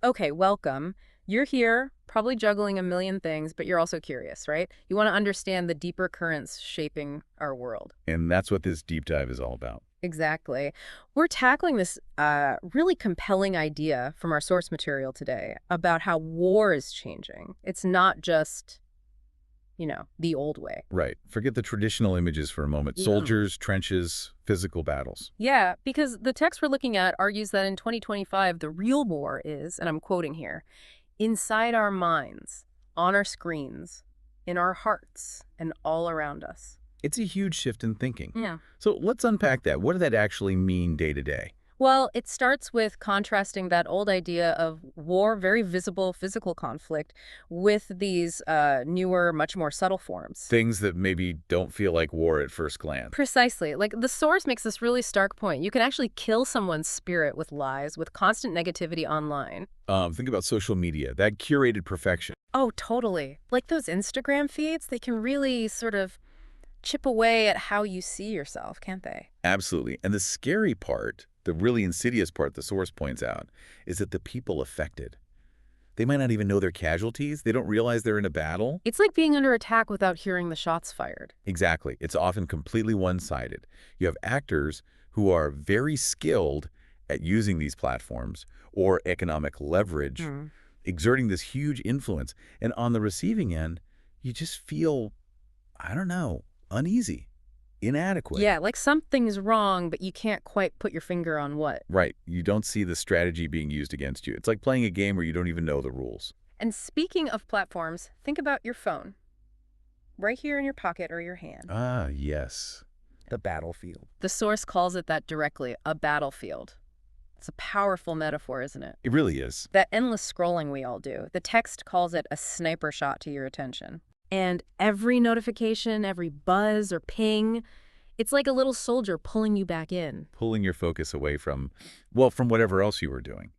Okay, welcome. You're here, probably juggling a million things, but you're also curious, right? You want to understand the deeper currents shaping our world. And that's what this deep dive is all about. Exactly. We're tackling this really compelling idea from our source material today about how war is changing. It's not just, the old way. Right. Forget the traditional images for a moment. No. Soldiers, trenches, physical battles. Yeah, because the text we're looking at argues that in 2025, the real war is, and I'm quoting here, inside our minds, on our screens, in our hearts, and all around us. It's a huge shift in thinking. Yeah. So let's unpack that. What does that actually mean day to day? Well, it starts with contrasting that old idea of war, very visible physical conflict, with these newer, much more subtle forms. Things that maybe don't feel like war at first glance. Precisely. Like the source makes this really stark point. You can actually kill someone's spirit with lies, with constant negativity online. Think about social media, that curated perfection. Oh, totally. Like those Instagram feeds, they can really sort of chip away at how you see yourself, can't they? Absolutely. And the scary part, the really insidious part the source points out, is that the people affected, they might not even know they're casualties. They don't realize they're in a battle. It's like being under attack without hearing the shots fired. Exactly. It's often completely one-sided. You have actors who are very skilled at using these platforms or economic leverage, Hmm. exerting this huge influence. And on the receiving end, you just feel, I don't know, uneasy, inadequate. Yeah, like something's wrong, but you can't quite put your finger on what. Right. You don't see the strategy being used against you. It's like playing a game where you don't even know the rules. And speaking of platforms, think about your phone, right here in your pocket or your hand. Ah, yes. The battlefield. The source calls it that directly, a battlefield. It's a powerful metaphor, isn't it? It really is. That endless scrolling we all do. The text calls it a sniper shot to your attention. And every notification, every buzz or ping, it's like a little soldier pulling you back in. Pulling your focus away from, well, from whatever else you were doing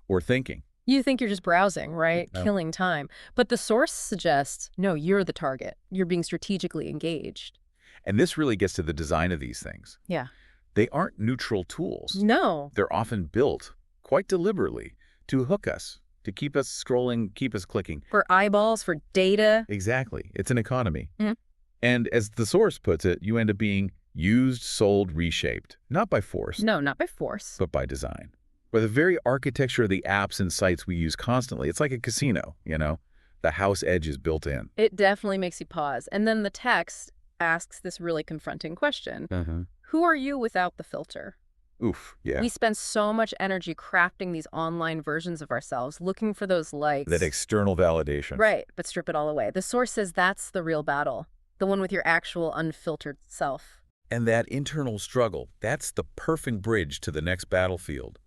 or thinking. You think you're just browsing, right? No. Killing time. But the source suggests, no, you're the target. You're being strategically engaged. And this really gets to the design of these things. Yeah. They aren't neutral tools. No. They're often built, quite deliberately, to hook us, to keep us scrolling, keep us clicking. For eyeballs, for data. Exactly. It's an economy. Mhm. And as the source puts it, you end up being used, sold, reshaped, not by force, No, not by force. but by design. By the very architecture of the apps and sites we use constantly. It's like a casino, you know? The house edge is built in. It definitely makes you pause. And then the text asks this really confronting question. Who are you without the filter? Oof, yeah. We spend so much energy crafting these online versions of ourselves, looking for those likes. That external validation. Right, but strip it all away. The source says that's the real battle, the one with your actual unfiltered self. And that internal struggle, that's the perfect bridge to the next battlefield.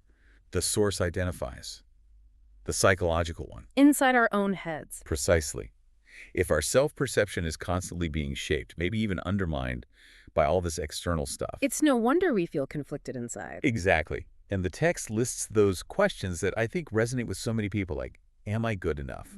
The source identifies. The psychological one. Inside our own heads. Precisely. If our self-perception is constantly being shaped, maybe even undermined by all this external stuff. It's no wonder we feel conflicted inside. Exactly. And the text lists those questions that I think resonate with so many people, like, am I good enough?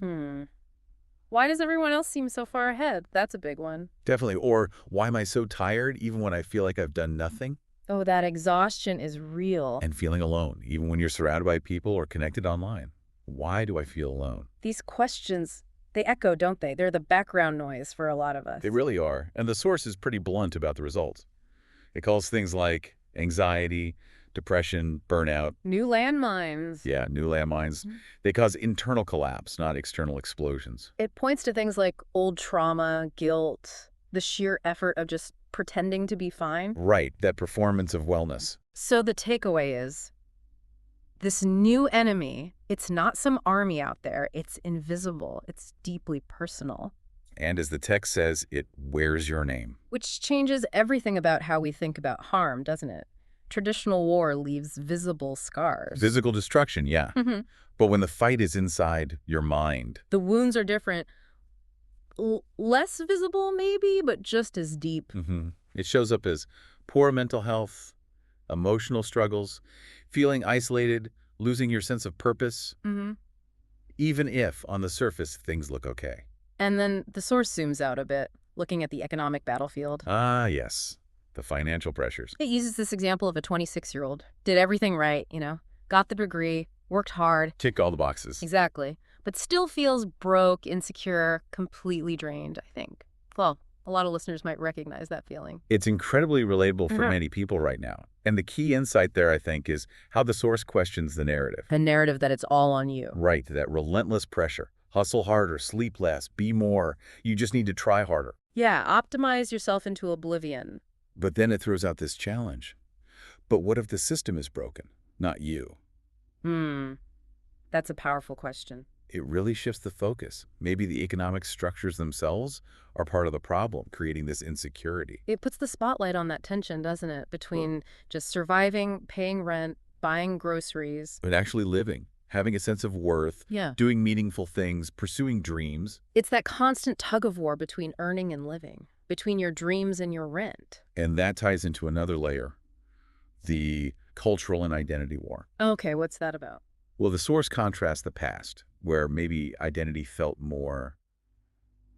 Why does everyone else seem so far ahead? That's a big one. Definitely. Or why am I so tired even when I feel like I've done nothing? Oh, that exhaustion is real. And feeling alone, even when you're surrounded by people or connected online. Why do I feel alone? These questions, they echo, don't they? They're the background noise for a lot of us. They really are. And the source is pretty blunt about the results. It calls things like anxiety, depression, burnout. New landmines. Yeah, new landmines. They cause internal collapse, not external explosions. It points to things like old trauma, guilt, the sheer effort of just pretending to be fine. Right, that performance of wellness. So the takeaway is, this new enemy, it's not some army out there. It's invisible. It's deeply personal. And as the text says, it wears your name. Which changes everything about how we think about harm, doesn't it? Traditional war leaves visible scars. Physical destruction, yeah. But when the fight is inside your mind, The wounds are different. Less visible, maybe, but just as deep. it shows up as poor mental health, emotional struggles, feeling isolated, losing your sense of purpose, even if on the surface things look okay. And then the source zooms out a bit, looking at the economic battlefield. Ah, yes, the financial pressures. It uses this example of a 26-year-old. Did everything right, got the degree, worked hard, Tick all the boxes. exactly, but still feels broke, insecure, completely drained, I think. Well, a lot of listeners might recognize that feeling. It's incredibly relatable for Mhm. many people right now. And the key insight there, I think, is how the source questions the narrative. A narrative that it's all on you. Right, that relentless pressure. Hustle harder, sleep less, be more. You just need to try harder. Yeah, optimize yourself into oblivion. But then it throws out this challenge. But what if the system is broken, not you? Hmm, that's a powerful question. It really shifts the focus. Maybe the economic structures themselves are part of the problem, creating this insecurity. It puts the spotlight on that tension, doesn't it, between just surviving, paying rent, buying groceries. But actually living, having a sense of worth, Yeah. doing meaningful things, pursuing dreams. It's that constant tug of war between earning and living, between your dreams and your rent. And that ties into another layer, the cultural and identity war. Okay, what's that about? Well, the source contrasts the past, where maybe identity felt more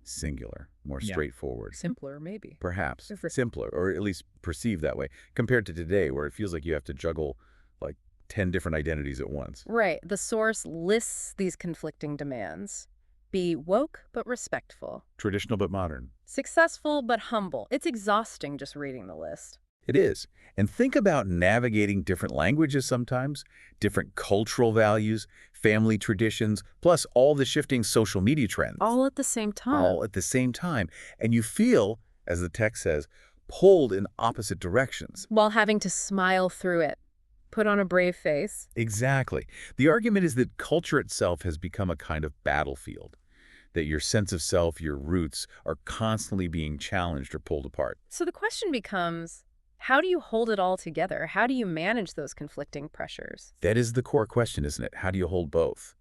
singular, more Yeah. straightforward. Simpler, maybe. Perhaps Different. simpler, or at least perceived that way, compared to today, where it feels like you have to juggle like 10 different identities at once. Right. The source lists these conflicting demands. Be woke but respectful. Traditional but modern. Successful but humble. It's exhausting just reading the list. It is. And think about navigating different languages sometimes, different cultural values, family traditions, plus all the shifting social media trends. All at the same time. All at the same time. And you feel, as the text says, pulled in opposite directions. While having to smile through it. Put on a brave face. Exactly. The argument is that culture itself has become a kind of battlefield, that your sense of self, your roots, are constantly being challenged or pulled apart. So the question becomes, how do you hold it all together? How do you manage those conflicting pressures? That is the core question, isn't it? How do you hold both?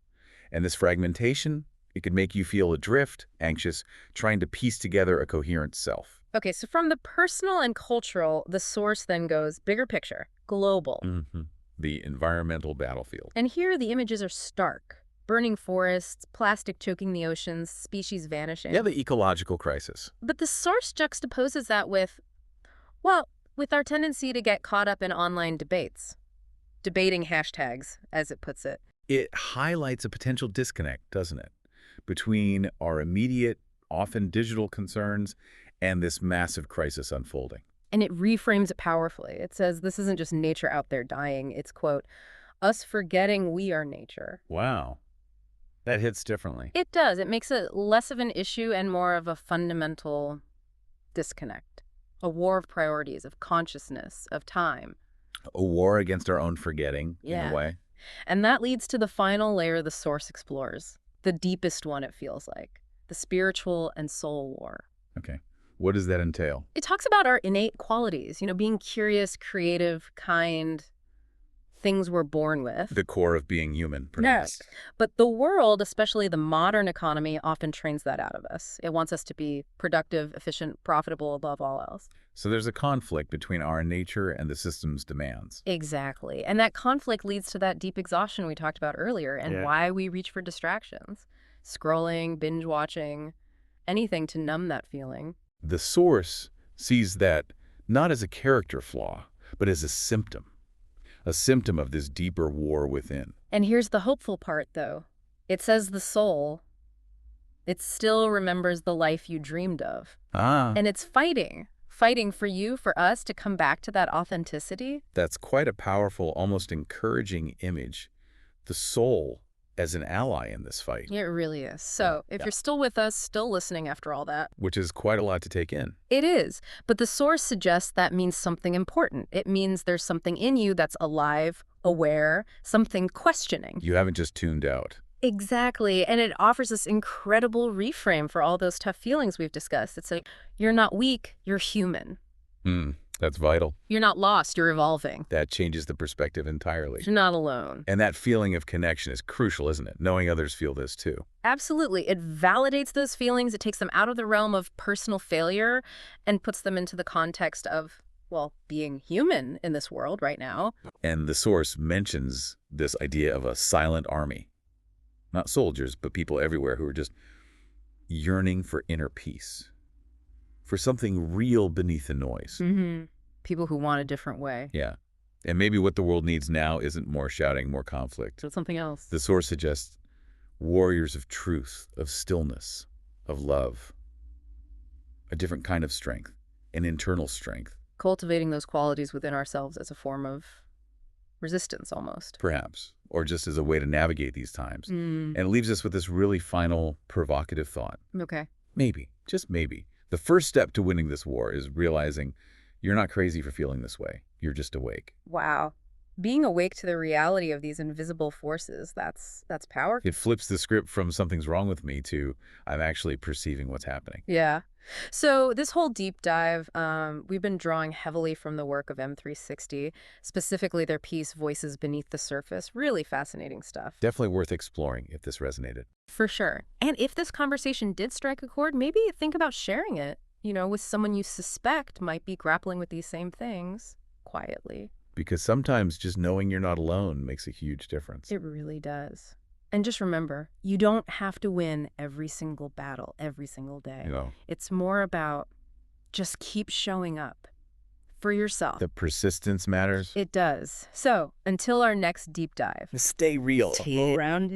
And this fragmentation, it can make you feel adrift, anxious, trying to piece together a coherent self. Okay, so from the personal and cultural, the source then goes bigger picture, global. The environmental battlefield. And here the images are stark. Burning forests, plastic choking the oceans, species vanishing. Yeah, the ecological crisis. But the source juxtaposes that with, well, with our tendency to get caught up in online debates. Debating hashtags, as it puts it. It highlights a potential disconnect, doesn't it, between our immediate, often digital concerns and this massive crisis unfolding. And it reframes it powerfully. It says this isn't just nature out there dying. It's, quote, us forgetting we are nature. Wow. That hits differently. It does. It makes it less of an issue and more of a fundamental disconnect. A war of priorities, of consciousness, of time. A war against our own forgetting, in Yeah. a way. And that leads to the final layer the source explores. The deepest one, it feels like. The spiritual and soul war. Okay. What does that entail? It talks about our innate qualities, being curious, creative, kind, things we're born with. The core of being human, perhaps. But the world, especially the modern economy, often trains that out of us. It wants us to be productive, efficient, profitable above all else. So there's a conflict between our nature and the system's demands. Exactly. And that conflict leads to that deep exhaustion we talked about earlier and Yeah. why we reach for distractions. Scrolling, binge watching, anything to numb that feeling. The source sees that not as a character flaw, but as a symptom of this deeper war within. And here's the hopeful part, though. It says the soul, it still remembers the life you dreamed of. And it's fighting for you, for us to come back to that authenticity. That's quite a powerful, almost encouraging image. The soul as an ally in this fight, It really is. So if you're still with us, still listening after all that, which is quite a lot to take in. it is. But the source suggests that means something important. It means there's something in you that's alive, aware, something questioning. You haven't just tuned out. Exactly. And it offers this incredible reframe for all those tough feelings we've discussed. It's like, you're not weak, you're human. That's vital. You're not lost, you're evolving. That changes the perspective entirely. You're not alone. And that feeling of connection is crucial, isn't it? Knowing others feel this too. Absolutely. It validates those feelings. It takes them out of the realm of personal failure and puts them into the context of, well, being human in this world right now. And the source mentions this idea of a silent army. Not soldiers, but people everywhere who are just yearning for inner peace, for something real beneath the noise. People who want a different way. Yeah. And maybe what the world needs now isn't more shouting, more conflict. So something else. The source suggests warriors of truth, of stillness, of love, a different kind of strength, an internal strength. Cultivating those qualities within ourselves as a form of resistance almost. Perhaps, or just as a way to navigate these times. And it leaves us with this really final, provocative thought. Okay. Maybe, just maybe, the first step to winning this war is realizing you're not crazy for feeling this way. You're just awake. Wow. Being awake to the reality of these invisible forces, that's powerful. It flips the script from something's wrong with me to I'm actually perceiving what's happening. Yeah. So this whole deep dive, we've been drawing heavily from the work of M360, specifically their piece Voices Beneath the Surface. Really fascinating stuff. Definitely worth exploring if this resonated. For sure. And if this conversation did strike a chord, maybe think about sharing it, with someone you suspect might be grappling with these same things quietly. Because sometimes just knowing you're not alone makes a huge difference. It really does. And just remember, you don't have to win every single battle every single day. It's more about just keep showing up for yourself. The persistence matters. It does. So until our next deep dive, Stay real. stay grounded.